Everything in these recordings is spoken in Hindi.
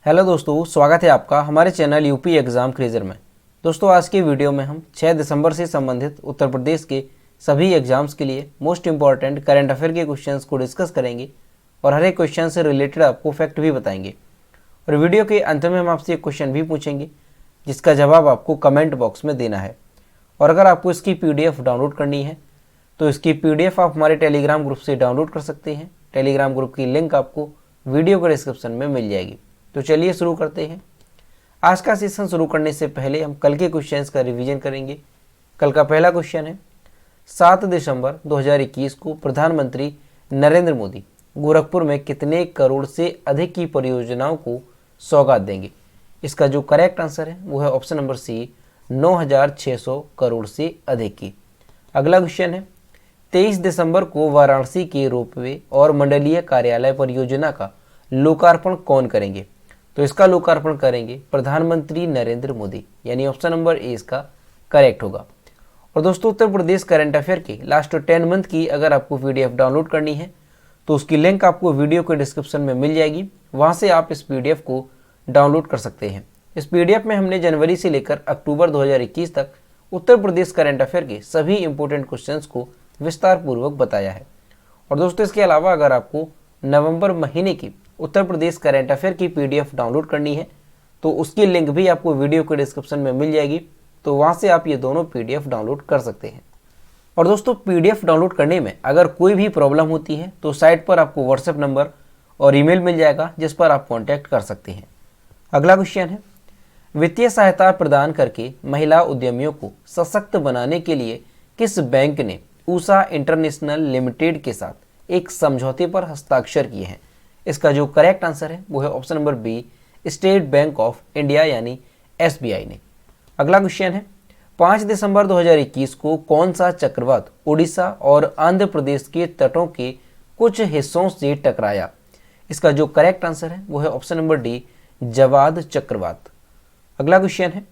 हेलो दोस्तों, स्वागत है आपका हमारे चैनल यूपी एग्ज़ाम क्रेजर में। दोस्तों, आज की वीडियो में हम 6 दिसंबर से संबंधित उत्तर प्रदेश के सभी एग्जाम्स के लिए मोस्ट इंपॉर्टेंट करंट अफेयर के क्वेश्चंस को डिस्कस करेंगे और हर एक क्वेश्चन से रिलेटेड आपको फैक्ट भी बताएंगे। और वीडियो के अंत में हम आपसे एक क्वेश्चन भी पूछेंगे जिसका जवाब आपको कमेंट बॉक्स में देना है। और अगर आपको इसकी PDF डाउनलोड करनी है तो इसकी PDF आप हमारे टेलीग्राम ग्रुप से डाउनलोड कर सकते हैं। टेलीग्राम ग्रुप की लिंक आपको वीडियो के डिस्क्रिप्शन में मिल जाएगी। तो चलिए शुरू करते हैं। आज का सेशन शुरू करने से पहले हम कल के क्वेश्चंस का रिवीजन करेंगे। कल का पहला क्वेश्चन है, 7 दिसंबर 2021 को प्रधानमंत्री नरेंद्र मोदी गोरखपुर में कितने करोड़ से अधिक की परियोजनाओं को सौगात देंगे? इसका जो करेक्ट आंसर है वो है ऑप्शन नंबर सी, 9,600 करोड़ से अधिक की। अगला क्वेश्चन है, 23 दिसंबर को वाराणसी के रोपवे और मंडलीय कार्यालय परियोजना का लोकार्पण कौन करेंगे? तो इसका लोकार्पण करेंगे प्रधानमंत्री नरेंद्र मोदी, यानी ऑप्शन नंबर ए इसका करेक्ट होगा। और दोस्तों, उत्तर प्रदेश करंट अफेयर के लास्ट 10 मंथ की अगर आपको PDF डाउनलोड करनी है तो उसकी लिंक आपको वीडियो के डिस्क्रिप्शन में मिल जाएगी। वहां से आप इस PDF को डाउनलोड कर सकते हैं। इस PDF में हमने जनवरी से लेकर अक्टूबर 2021 तक उत्तर प्रदेश करंट अफेयर के सभी इंपॉर्टेंट क्वेश्चंस को विस्तार पूर्वक बताया है। और दोस्तों, इसके अलावा अगर आपको नवंबर महीने की उत्तर प्रदेश करंट अफेयर की PDF डाउनलोड करनी है तो उसकी लिंक भी आपको वीडियो के डिस्क्रिप्शन में मिल जाएगी। तो वहां से आप ये दोनों PDF डाउनलोड कर सकते हैं। और दोस्तों, PDF डाउनलोड करने में अगर कोई भी प्रॉब्लम होती है तो साइट पर आपको WhatsApp नंबर और ईमेल मिल जाएगा जिस पर आप कॉन्टैक्ट कर सकते हैं। अगला क्वेश्चन है, वित्तीय सहायता प्रदान करके महिला उद्यमियों को सशक्त बनाने के लिए किस बैंक ने ऊषा इंटरनेशनल लिमिटेड के साथ एक समझौते पर हस्ताक्षर किए हैं? इसका जो करेक्ट आंसर है वो है option number B, state bank of India यानी SBI ने। अगला क्वेश्चन है, 5 दिसंबर 2021 को कौन सा चक्रवात उड़ीसा और आंध्र प्रदेश के तटों के कुछ हिस्सों से टकराया? इसका जो करेक्ट आंसर है वो है ऑप्शन नंबर डी, जवाद चक्रवात। अगला क्वेश्चन है,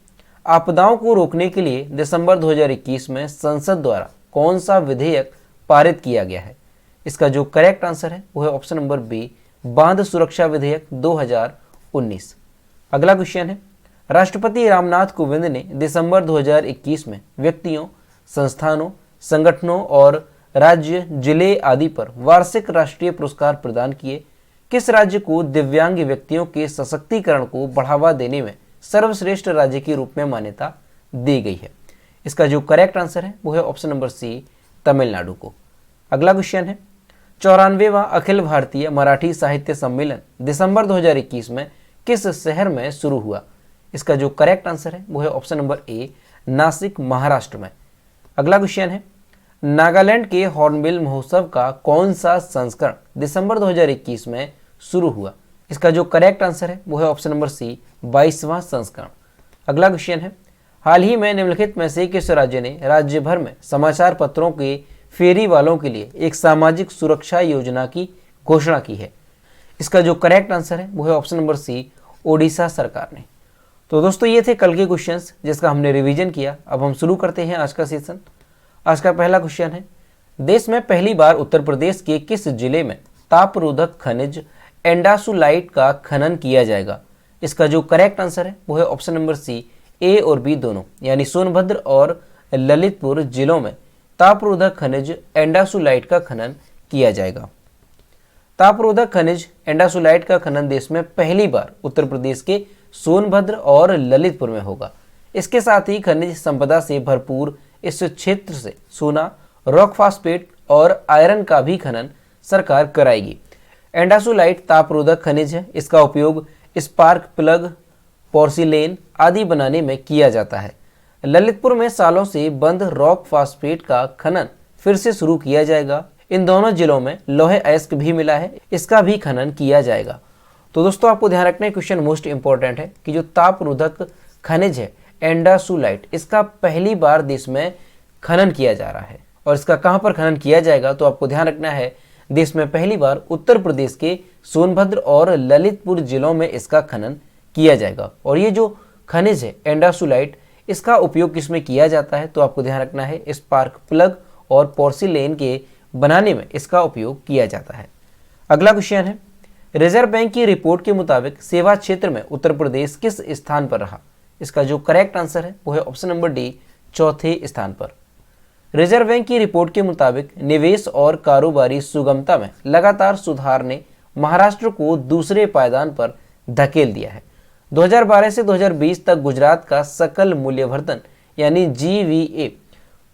आपदाओं को रोकने के लिए दिसंबर 2021 में संसद द्वारा कौन सा विधेयक पारित किया गया है? इसका जो करेक्ट आंसर है वो है ऑप्शन नंबर बी, बांध सुरक्षा विधेयक 2019। अगला क्वेश्चन है, राष्ट्रपति रामनाथ कोविंद ने दिसंबर 2021 में व्यक्तियों, संस्थानों, संगठनों और राज्य, जिले आदि पर वार्षिक राष्ट्रीय पुरस्कार प्रदान किए। किस राज्य को दिव्यांग व्यक्तियों के सशक्तिकरण को बढ़ावा देने में सर्वश्रेष्ठ राज्य के रूप में मान्यता दी गई है? इसका जो करेक्ट आंसर है वो है ऑप्शन नंबर सी, तमिलनाडु को। अगला क्वेश्चन है, 94वां अखिल भारतीय मराठी साहित्य सम्मेलन दिसंबर 2021 में किस शहर में शुरू हुआ? इसका जो करेक्ट आंसर है वो है option number A, Nashik, Maharashtra में। अगला क्वेश्चन है, नागालैंड के हॉर्नबिल महोत्सव का कौन सा संस्करण दिसंबर 2021 में शुरू हुआ? इसका जो करेक्ट आंसर है वो है ऑप्शन नंबर सी, 22वां संस्करण। अगला क्वेश्चन है, हाल ही में निम्नलिखित में से किस राज्य ने राज्य भर में समाचार पत्रों के फेरी वालों के लिए एक सामाजिक सुरक्षा योजना की घोषणा की है? इसका जो करेक्ट आंसर है वो है ऑप्शन नंबर सी, ओडिशा सरकार ने। तो दोस्तों, ये थे कल के क्वेश्चंस जिसका हमने रिवीजन किया। अब हम शुरू करते हैं आज का सेशन। आज का पहला क्वेश्चन है, देश में पहली बार उत्तर प्रदेश के किस जिले में तापरोधक खनिज एंडासुलाइट का खनन किया जाएगा? इसका जो करेक्ट आंसर है वो है ऑप्शन नंबर सी, ए और बी दोनों, यानी सोनभद्र और ललितपुर जिलों में तापरोधक खनिज एंडासुलाइट का खनन किया जाएगा। तापरोधक खनिज एंडासुलाइट का खनन देश में पहली बार उत्तर प्रदेश के सोनभद्र और ललितपुर में होगा। इसके साथ ही खनिज संपदा से भरपूर इस क्षेत्र से सोना, रॉक फास्फेट और आयरन का भी खनन सरकार कराएगी। एंडासुलाइट तापरोधक खनिज है। इसका उपयोग स्पार्क प्लग, पोर्सिलेन आदि बनाने में किया जाता है। ललितपुर में सालों से बंद रॉक फास्फेट का खनन फिर से शुरू किया जाएगा। इन दोनों जिलों में लोहे अयस्क भी मिला है, इसका भी खनन किया जाएगा। तो दोस्तों, आपको ध्यान रखना है, क्वेश्चन मोस्ट इंपॉर्टेंट है कि जो तापरोधक खनिज है एंडासुलाइट, इसका पहली बार देश में खनन किया जा रहा है। और इसका कहां पर खनन किया जाएगा तो आपको ध्यान रखना है, देश में पहली बार उत्तर प्रदेश के सोनभद्र और ललितपुर जिलों में इसका खनन किया जाएगा। और ये जो खनिज है एंडासुलाइट, इसका उपयोग किसमें किया जाता है तो आपको ध्यान रखना है, स्पार्क प्लग और पोर्सिलेन के बनाने में इसका उपयोग किया जाता है। अगला क्वेश्चन है, रिजर्व बैंक की रिपोर्ट के मुताबिक सेवा क्षेत्र में उत्तर प्रदेश किस स्थान पर रहा? इसका जो करेक्ट आंसर है वो है ऑप्शन नंबर डी, चौथे स्थान पर। रिजर्व बैंक की रिपोर्ट के मुताबिक निवेश और कारोबारी सुगमता में लगातार सुधार ने महाराष्ट्र को दूसरे पायदान पर धकेल दिया है। 2012 से 2020 तक गुजरात का सकल मूल्यवर्धन यानी GVA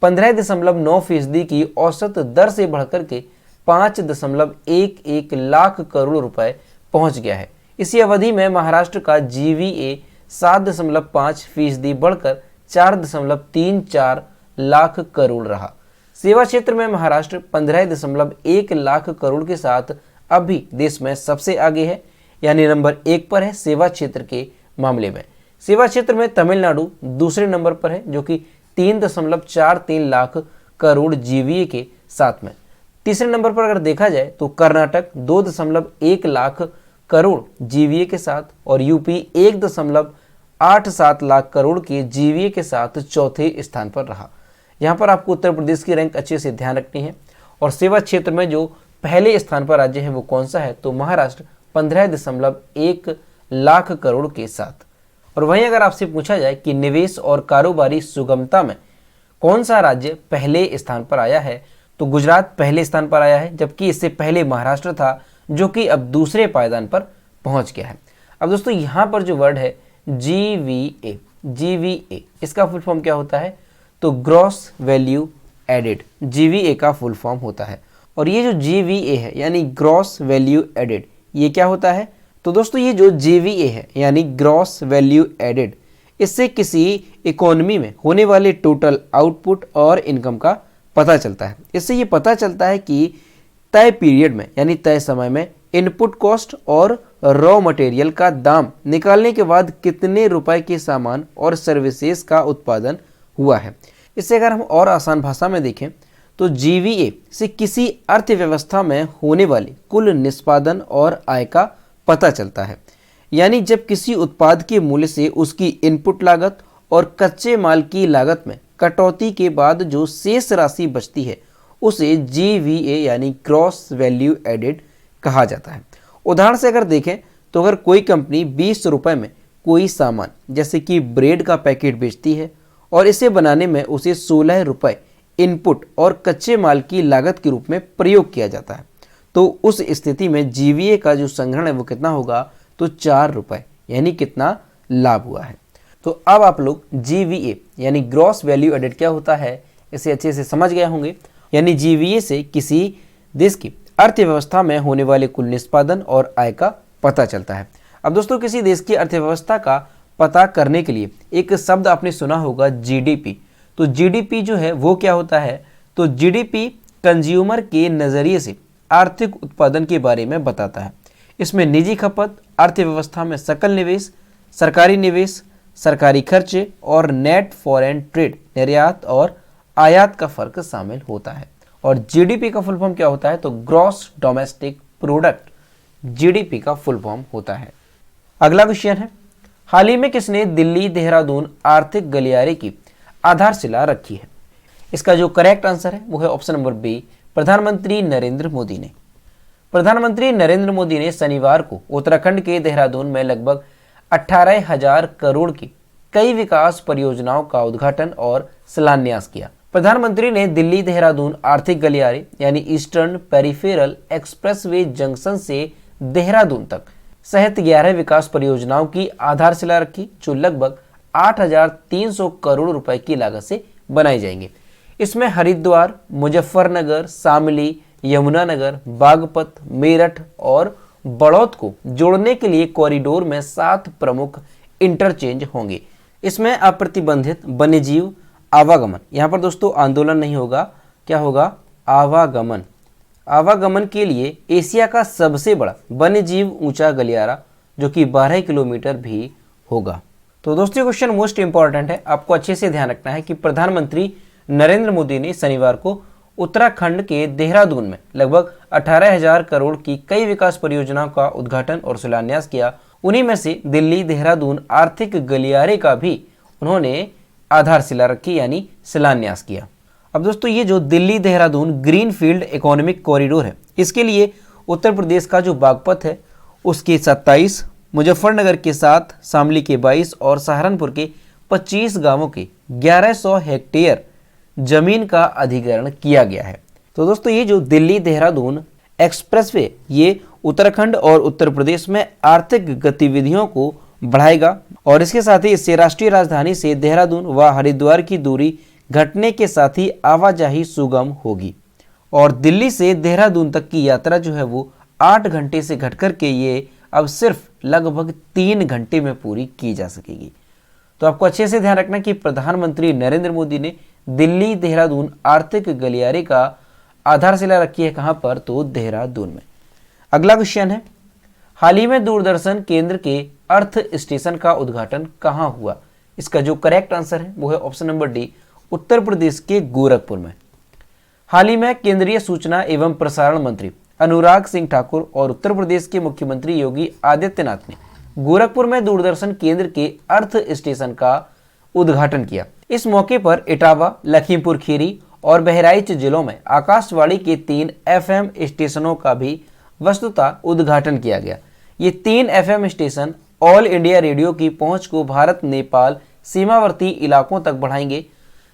15.9% की औसत दर से बढ़कर के 5.11 लाख करोड़ रुपए पहुंच गया है। इसी अवधि में महाराष्ट्र का GVA 7.5% बढ़कर 4.34 लाख करोड़ रहा। सेवा क्षेत्र में महाराष्ट्र 15.1 लाख करोड़ के साथ अब भी देश में सबसे आगे है, यानी नंबर 1 पर है सेवा क्षेत्र के मामले में। सेवा क्षेत्र में तमिलनाडु दूसरे नंबर पर है जो कि 3.43 लाख करोड़ GVA के साथ में। तीसरे नंबर पर अगर देखा जाए तो कर्नाटक 2.1 लाख करोड़ GVA के साथ और यूपी 1.87 लाख करोड़ के GVA के साथ चौथे स्थान पर रहा। यहाँ पर आपको उत्तर प्रदेश की रैंक अच्छे से ध्यान रखनी है। और सेवा क्षेत्र में जो पहले स्थान पर राज्य है वो कौन सा है? तो महाराष्ट्र 15.1 लाख करोड़ के साथ। और वहीं अगर आपसे पूछा जाए कि निवेश और कारोबारी सुगमता में कौन सा राज्य पहले स्थान पर आया है, तो गुजरात पहले स्थान पर आया है, जबकि इससे पहले महाराष्ट्र था जो कि अब दूसरे पायदान पर पहुंच गया है। अब दोस्तों यहाँ पर जो वर्ड है GVA, इसका फुल फॉर्म क्या होता है? तो ग्रॉस वैल्यू एडेड, GVA का फुल फॉर्म होता है। और ये जो GVA है यानी ग्रॉस वैल्यू एडेड, ये क्या होता है? तो दोस्तों ये जो GVA है यानी ग्रॉस वैल्यू एडेड, इससे किसी इकोनॉमी में होने वाले टोटल आउटपुट और इनकम का पता चलता है। इससे ये पता चलता है कि तय पीरियड में यानी तय समय में इनपुट कॉस्ट और रॉ मटेरियल का दाम निकालने के बाद कितने रुपए के सामान और सर्विसेज का उत्पादन हुआ है। इससे अगर हम और आसान भाषा में देखें तो GVA से किसी अर्थव्यवस्था में होने वाले कुल निष्पादन और आय का पता चलता है। यानी जब किसी उत्पाद के मूल्य से उसकी इनपुट लागत और कच्चे माल की लागत में कटौती के बाद जो शेष राशि बचती है उसे GVA यानी ग्रॉस वैल्यू एडेड कहा जाता है। उदाहरण से अगर देखें तो अगर कोई कंपनी 20 रुपए में कोई सामान जैसे कि ब्रेड का पैकेट बेचती है और इसे बनाने में उसे 16 रुपए इनपुट और कच्चे माल की लागत के रूप में प्रयोग किया जाता है, तो उस स्थिति में GVA का जो संग्रहण है वो कितना होगा? तो 4 रुपए, यानी कितना लाभ हुआ है। तो अब आप लोग GVA यानी ग्रॉस वैल्यू एडेड क्या होता है इसे अच्छे से समझ गए होंगे। यानी GVA से किसी देश की अर्थव्यवस्था में होने वाले कुल निष्पादन और आय का पता चलता है। अब दोस्तों किसी देश की अर्थव्यवस्था का पता करने के लिए एक शब्द आपने सुना होगा GDP। तो GDP जो है वो क्या होता है? तो GDP कंज्यूमर के नज़रिए से आर्थिक उत्पादन के बारे में बताता है। इसमें निजी खपत, अर्थव्यवस्था में सकल निवेश, सरकारी खर्चे और नेट फॉरेन ट्रेड निर्यात और आयात का फर्क शामिल होता है। और GDP का फुल फॉर्म क्या होता है? तो ग्रॉस डोमेस्टिक प्रोडक्ट GDP का फुल फॉर्म होता है। अगला क्वेश्चन है, हाल ही में किसने दिल्ली देहरादून आर्थिक गलियारे की आधारशिला रखी है? इसका जो करेक्ट आंसर है वो है ऑप्शन नंबर बी, प्रधानमंत्री नरेंद्र मोदी ने। प्रधानमंत्री नरेंद्र मोदी ने शनिवार को उत्तराखंड के देहरादून में लगभग 18,000 करोड़ की कई विकास परियोजनाओं का उद्घाटन और शिलान्यास किया। प्रधानमंत्री ने दिल्ली देहरादून आर्थिक गलियारे यानी ईस्टर्न पेरिफेरल एक्सप्रेसवे जंक्शन से देहरादून तक सहित 11 विकास परियोजनाओं की आधारशिला रखी, जो लगभग 8,300 करोड़ रुपए की लागत से बनाई जाएंगी। इसमें हरिद्वार, मुजफ्फरनगर, शामली, यमुनानगर, बागपत, मेरठ और बड़ौद को जोड़ने के लिए कॉरिडोर में 7 प्रमुख इंटरचेंज होंगे। इसमें अप्रतिबंधित वन्यजीव आवागमन, यहाँ पर दोस्तों आंदोलन नहीं होगा, क्या होगा? आवागमन के लिए एशिया का सबसे बड़ा वन्यजीव ऊंचा गलियारा जो कि 12 किलोमीटर भी होगा। तो दोस्तों क्वेश्चन मोस्ट इंपॉर्टेंट है, आपको अच्छे से ध्यान रखना है कि प्रधानमंत्री नरेंद्र मोदी ने शनिवार को उत्तराखंड के देहरादून में लगभग 18,000 करोड़ की कई विकास परियोजनाओं का उद्घाटन और शिलान्यास किया। उन्हीं में से दिल्ली देहरादून आर्थिक गलियारे का भी उन्होंने आधारशिला रखी यानी शिलान्यास किया। अब दोस्तों ये जो Delhi Dehradun green field economic corridor है, इसके लिए उत्तर प्रदेश का जो बागपत है उसके 27, मुजफ्फरनगर के 7, शामली के 22 और सहारनपुर के 25 गांवों के 1100 हेक्टेयर जमीन का अधिग्रहण किया गया है। तो दोस्तों ये जो दिल्ली देहरादून एक्सप्रेसवे ये उत्तराखंड और उत्तर प्रदेश में आर्थिक गतिविधियों को बढ़ाएगा और इसके साथ ही इससे राष्ट्रीय राजधानी से देहरादून व हरिद्वार की दूरी घटने के साथ ही आवाजाही सुगम होगी और दिल्ली से देहरादून तक की यात्रा जो है वो 8 घंटे से घटकर के ये अब सिर्फ लगभग 3 घंटे में पूरी की जा सकेगी। तो आपको अच्छे से ध्यान रखना कि प्रधानमंत्री नरेंद्र मोदी ने दिल्ली देहरादून आर्थिक गलियारे का आधारशिला रखी है कहां पर, तो देहरादून में। अगला क्वेश्चन है, हाल ही में दूरदर्शन केंद्र के अर्थ स्टेशन का उद्घाटन कहां हुआ? इसका जो करेक्ट आंसर है वो है option number D, Uttar Pradesh के गोरखपुर में। हाल ही में केंद्रीय सूचना एवं प्रसारण मंत्री अनुराग सिंह ठाकुर और उत्तर प्रदेश के मुख्यमंत्री योगी आदित्यनाथ ने गोरखपुर में दूरदर्शन केंद्र के अर्थ स्टेशन का उद्घाटन किया। इस मौके पर इटावा, लखीमपुर खीरी और बहराइच जिलों में आकाशवाणी के 3 FM स्टेशनों का भी वस्तुतः उद्घाटन किया गया। ये 3 FM station all India radio की पहुंच को भारत नेपाल सीमावर्ती इलाकों तक बढ़ाएंगे।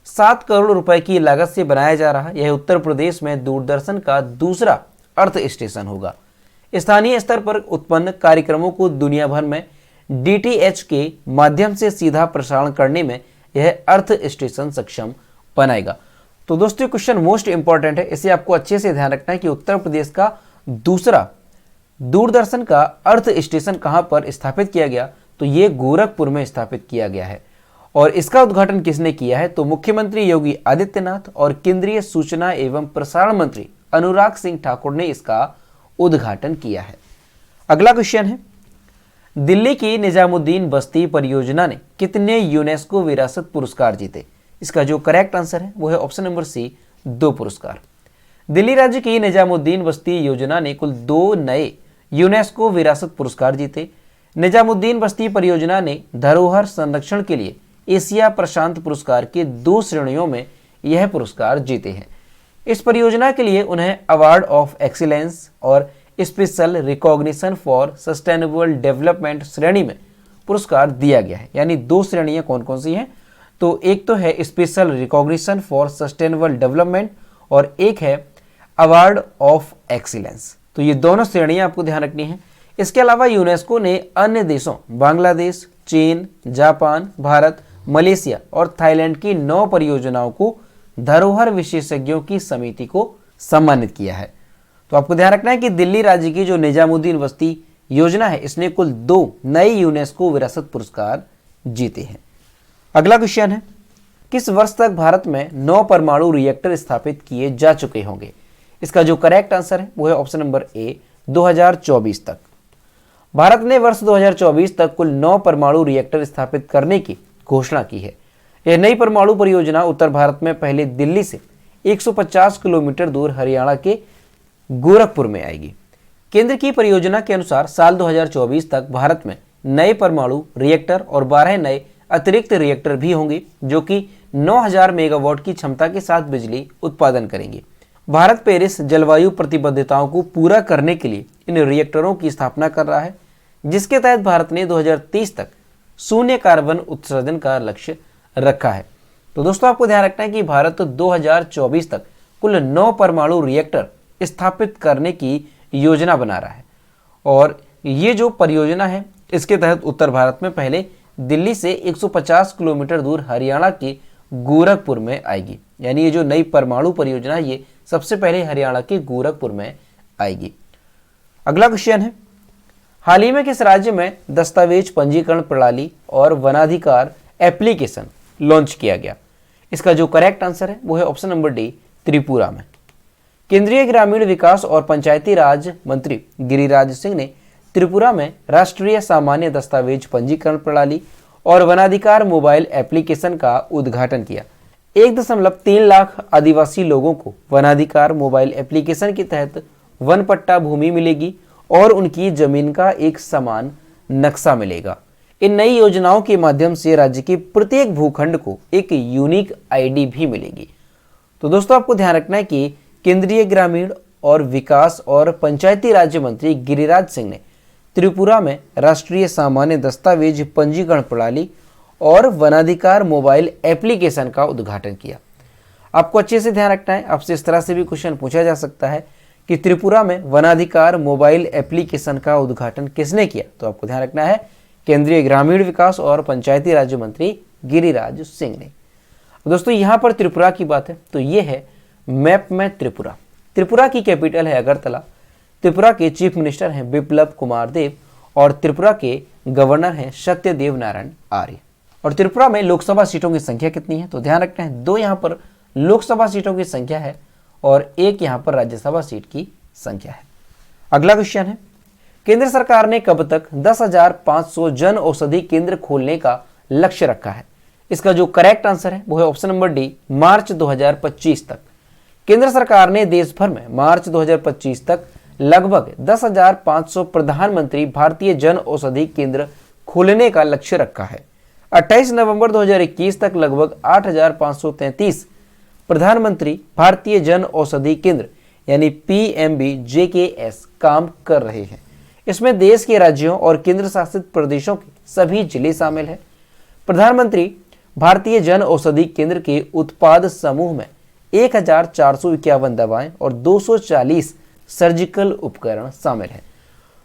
7 करोड़ रुपए की लागत से बनाया जा रहा यह उत्तर प्रदेश में दूरदर्शन का दूसरा अर्थ स्टेशन होगा। स्थानीय स्तर पर उत्पन्न कार्यक्रमों को दुनिया भर में DTH के माध्यम से सीधा प्रसारण करने में यह अर्थ स्टेशन सक्षम बनाएगा। तो दोस्तों क्वेश्चन मोस्ट इंपॉर्टेंट है, इसे आपको अच्छे से ध्यान रखना है कि उत्तर प्रदेश का दूसरा दूरदर्शन का अर्थ स्टेशन कहां पर स्थापित किया गया, तो ये गोरखपुर में स्थापित किया गया है। और इसका उद्घाटन किसने किया है, तो मुख्यमंत्री योगी आदित्यनाथ और केंद्रीय सूचना एवं प्रसारण मंत्री अनुराग सिंह ठाकुर ने इसका उद्घाटन किया है। अगला क्वेश्चन है, दिल्ली की निजामुद्दीन बस्ती परियोजना ने कितने यूनेस्को विरासत पुरस्कार जीते? इसका जो करेक्ट आंसर है वो है ऑप्शन नंबर सी, 2 पुरस्कार। दिल्ली राज्य की निजामुद्दीन बस्ती योजना ने कुल 2 नए यूनेस्को विरासत पुरस्कार जीते। निजामुद्दीन बस्ती परियोजना ने धरोहर संरक्षण के लिए एशिया प्रशांत पुरस्कार के 2 श्रेणियों में यह पुरस्कार जीते हैं। इस परियोजना के लिए उन्हें अवार्ड ऑफ एक्सीलेंस और special recognition for sustainable development श्रेणी में पुरस्कार दिया गया है। यानी 2 श्रेणियां कौन कौन सी हैं, तो एक तो है special recognition for sustainable development और एक है अवार्ड ऑफ एक्सीलेंस। तो ये दोनों श्रेणियां आपको ध्यान रखनी है। इसके अलावा यूनेस्को ने अन्य देशों बांग्लादेश, चीन, जापान, भारत, मलेशिया और थाईलैंड की 9 परियोजनाओं को धरोहर विशेषज्ञों की समिति को सम्मानित किया है। तो आपको ध्यान रखना है कि दिल्ली राज्य की जो निजामुद्दीन बस्ती योजना है इसने कुल 2 नए यूनेस्को विरासत पुरस्कार जीते हैं। अगला क्वेश्चन है, किस वर्ष तक भारत में 9 परमाणु रिएक्टर स्थापित किए जा चुके होंगे? इसका जो करेक्ट आंसर है वो है ऑप्शन नंबर ए, 2024 तक। भारत ने वर्ष 2024 तक कुल 9 परमाणु रिएक्टर स्थापित करने की घोषणा की है। यह नई परमाणु परियोजना उत्तर भारत में पहले दिल्ली से 150 किलोमीटर दूर हरियाणा के गोरखपुर में आएगी। केंद्र की परियोजना के अनुसार साल 2024 तक भारत में नए परमाणु रिएक्टर और 12 नए अतिरिक्त रिएक्टर भी होंगे जो कि 9000 मेगावाट की क्षमता के साथ बिजली उत्पादन करेंगे। भारत पेरिस जलवायु प्रतिबद्धताओं को पूरा करने के लिए इन रिएक्टरों की स्थापना कर रहा है, जिसके तहत भारत ने 2030 तक शून्य कार्बन उत्सर्जन का लक्ष्य रखा है। तो दोस्तों आपको ध्यान रखना है कि भारत 2024 तक कुल 9 परमाणु रिएक्टर स्थापित करने की योजना बना रहा है और ये जो परियोजना है इसके तहत उत्तर भारत में पहले दिल्ली से 150 किलोमीटर दूर हरियाणा के गोरखपुर में आएगी। यानी ये जो नई परमाणु परियोजना है ये सबसे पहले हरियाणा के गोरखपुर में आएगी। अगला क्वेश्चन है, हाल ही में किस राज्य में दस्तावेज पंजीकरण प्रणाली और वनाधिकार एप्लीकेशन लॉन्च किया गया? इसका जो करेक्ट आंसर है वो है ऑप्शन नंबर डी, त्रिपुरा में। केंद्रीय ग्रामीण विकास और पंचायती राज मंत्री गिरिराज सिंह ने त्रिपुरा में राष्ट्रीय सामान्य दस्तावेज पंजीकरण प्रणाली और वनाधिकार मोबाइल एप्लीकेशन का उद्घाटन किया। 1.3 लाख आदिवासी लोगों को वनाधिकार मोबाइल एप्लीकेशन के तहत वन पट्टा भूमि मिलेगी और उनकी जमीन का एक समान नक्शा मिलेगा। इन नई योजनाओं के माध्यम से राज्य के प्रत्येक भूखंड को एक यूनिक आईडी भी मिलेगी। तो दोस्तों आपको ध्यान रखना है कि केंद्रीय ग्रामीण और विकास और पंचायती राज्य मंत्री गिरिराज सिंह ने त्रिपुरा में राष्ट्रीय सामान्य दस्तावेज पंजीकरण प्रणाली और वनाधिकार मोबाइल एप्लीकेशन का उद्घाटन किया। आपको अच्छे से ध्यान रखना है, आपसे इस तरह से भी क्वेश्चन पूछा जा सकता है कि त्रिपुरा में वनाधिकार मोबाइल एप्लीकेशन का उद्घाटन किसने किया। तो आपको ध्यान रखना है केंद्रीय ग्रामीण विकास और पंचायती राज्य मंत्री गिरिराज सिंह ने। दोस्तों यहाँ पर त्रिपुरा की बात है तो ये है मैप में त्रिपुरा। त्रिपुरा की कैपिटल है अगरतला। त्रिपुरा के चीफ मिनिस्टर हैं बिप्लब कुमार देव और त्रिपुरा के गवर्नर हैं सत्यदेव नारायण आर्य। और त्रिपुरा में लोकसभा सीटों की संख्या कितनी है तो ध्यान रखना है 2 यहाँ पर लोकसभा सीटों की संख्या है और 1 यहाँ पर राज्यसभा सीट की संख्या है। अगला क्वेश्चन है, केंद्र सरकार ने कब तक 10,500 जन औषधि केंद्र खोलने का लक्ष्य रखा है। इसका जो करेक्ट आंसर है वो है ऑप्शन नंबर डी, मार्च 2025 तक। केंद्र सरकार ने देश भर में मार्च 2025 तक लगभग 10,500 प्रधानमंत्री भारतीय जन औषधि केंद्र खोलने का लक्ष्य रखा है। 28 नवंबर 2021 तक लगभग 8,533 प्रधानमंत्री भारतीय जन औषधि केंद्र यानी PMBJKS काम कर रहे हैं। इसमें देश के राज्यों और केंद्र शासित प्रदेशों के सभी जिले शामिल हैं। प्रधानमंत्री भारतीय जन औषधि केंद्र के उत्पाद समूह में 1,451 दवाएं और 240 सर्जिकल उपकरण शामिल हैं।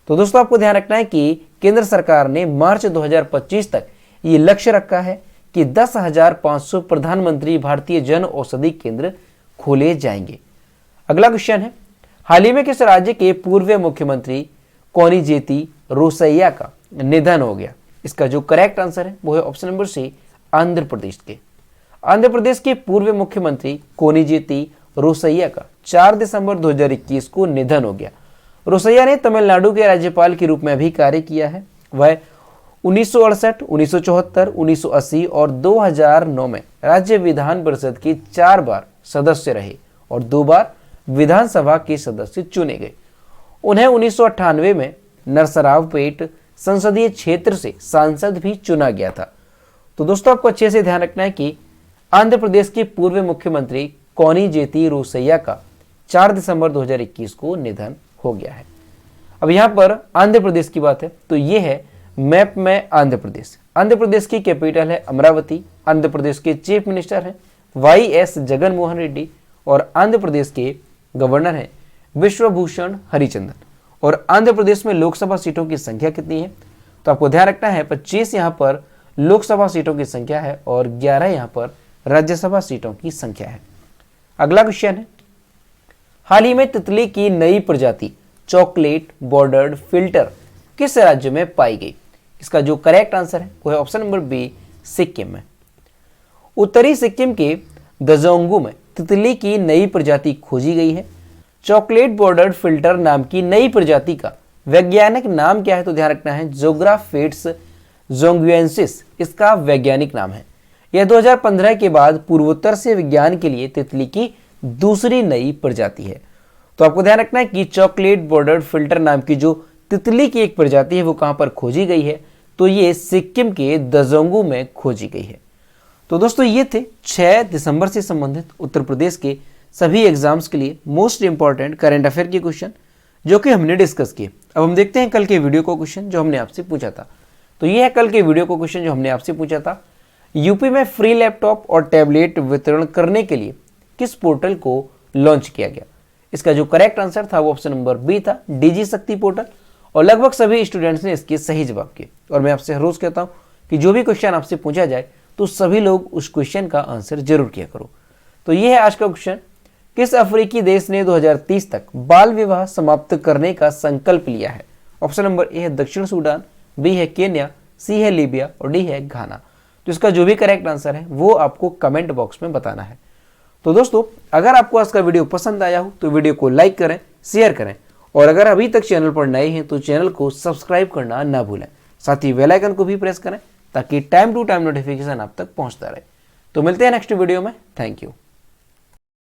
तो दोस्तों आपको ध्यान रखना है कि केंद्र सरकार ने मार्च 2025 तक ये लक्ष्य रखा है कि 10,500 प्रधानमंत्री भारतीय जन औषधि केंद्र खोले जाएंगे। अगला क्वेश्चन है, हाल ही में किस राज्य के पूर्व मुख्यमंत्री कोनिजेती रोसैया का निधन हो गया। इसका जो करेक्ट आंसर है वो है option number C, Andhra Pradesh के। आंध्र प्रदेश के पूर्व मुख्यमंत्री कोनिजेती रोसैया का 4 दिसंबर 2021 को निधन हो गया। रोसैया ने तमिलनाडु के राज्यपाल के रूप में भी कार्य किया है। वह 1968, 1974, 1980 और 2009 में राज्य विधान परिषद के 4 बार सदस्य रहे और 2 बार विधानसभा के सदस्य चुने गए। उन्हें 1998 में नरसरावपेट संसदीय क्षेत्र से सांसद भी चुना गया था। तो दोस्तों आपको अच्छे से ध्यान रखना है कि आंध्र प्रदेश के पूर्व मुख्यमंत्री कोनिजेती रोसैया का 4 दिसंबर 2021 को निधन हो गया है। अब यहाँ पर आंध्र प्रदेश की बात है तो ये है मैप में आंध्र प्रदेश। आंध्र प्रदेश की कैपिटल है अमरावती। आंध्र प्रदेश के चीफ मिनिस्टर हैं YS जगनमोहन रेड्डी और आंध्र प्रदेश के गवर्नर हैं विश्वभूषण हरिचंदन। और आंध्र प्रदेश में लोकसभा सीटों की संख्या कितनी है तो आपको ध्यान रखना है 25 यहाँ पर लोकसभा सीटों की संख्या है और 11 यहाँ पर राज्यसभा सीटों की संख्या है। अगला क्वेश्चन है, हाल ही में तितली की नई प्रजाति चॉकलेट बॉर्डर्ड फिल्टर किस राज्य में पाई गई। इसका जो करेक्ट आंसर है वो है ऑप्शन नंबर बी, सिक्किम में। उत्तरी सिक्किम के दजोंगू में तितली की नई प्रजाति खोजी गई है। चॉकलेट बॉर्डर्ड फिल्टर नाम की नई प्रजाति का वैज्ञानिक नाम क्या है तो ध्यान रखना है जोग्राफेट्स जोंगुएंसिस इसका वैज्ञानिक नाम है। यह 2015 के बाद पूर्वोत्तर से विज्ञान के लिए तितली की दूसरी नई प्रजाति है। तो आपको ध्यान रखना है कि चॉकलेट बॉर्डर्ड फिल्टर नाम की जो तितली की एक प्रजाति है वो कहां पर खोजी गई है तो ये सिक्किम के दजोंगू में खोजी गई है। तो दोस्तों ये थे 6 दिसंबर से संबंधित उत्तर प्रदेश के सभी एग्जाम्स के लिए मोस्ट इंपॉर्टेंट करंट अफेयर के क्वेश्चन जो कि हमने डिस्कस किए। अब हम देखते हैं कल के वीडियो को क्वेश्चन जो हमने आपसे पूछा था। तो ये है कल के वीडियो को क्वेश्चन जो हमने आपसे पूछा था, यूपी में फ्री लैपटॉप और टैबलेट वितरण करने के लिए किस पोर्टल को लॉन्च किया गया। इसका जो करेक्ट आंसर था वो ऑप्शन नंबर बी था, डीजी शक्ति पोर्टल। और लगभग सभी स्टूडेंट्स ने इसके सही जवाब किए। और मैं आपसे हर रोज कहता हूँ कि जो भी क्वेश्चन आपसे पूछा जाए तो सभी लोग उस क्वेश्चन का आंसर जरूर किया करो। तो ये है आज का क्वेश्चन, किस अफ्रीकी देश ने 2030 तक बाल विवाह समाप्त करने का संकल्प लिया है। ऑप्शन नंबर ए है दक्षिण सूडान, बी है केन्या, सी है लीबिया और डी है घाना। तो इसका जो भी करेक्ट आंसर है वो आपको कमेंट बॉक्स में बताना है। तो दोस्तों अगर आपको आज का वीडियो पसंद आया हो तो वीडियो को लाइक करें, शेयर करें और अगर अभी तक चैनल पर नए हैं तो चैनल को सब्सक्राइब करना ना भूलें। साथ ही बेल आइकन को भी प्रेस करें ताकि टाइम टू टाइम नोटिफिकेशन आप तक पहुंचता रहे। तो मिलते हैं नेक्स्ट वीडियो में। Thank you.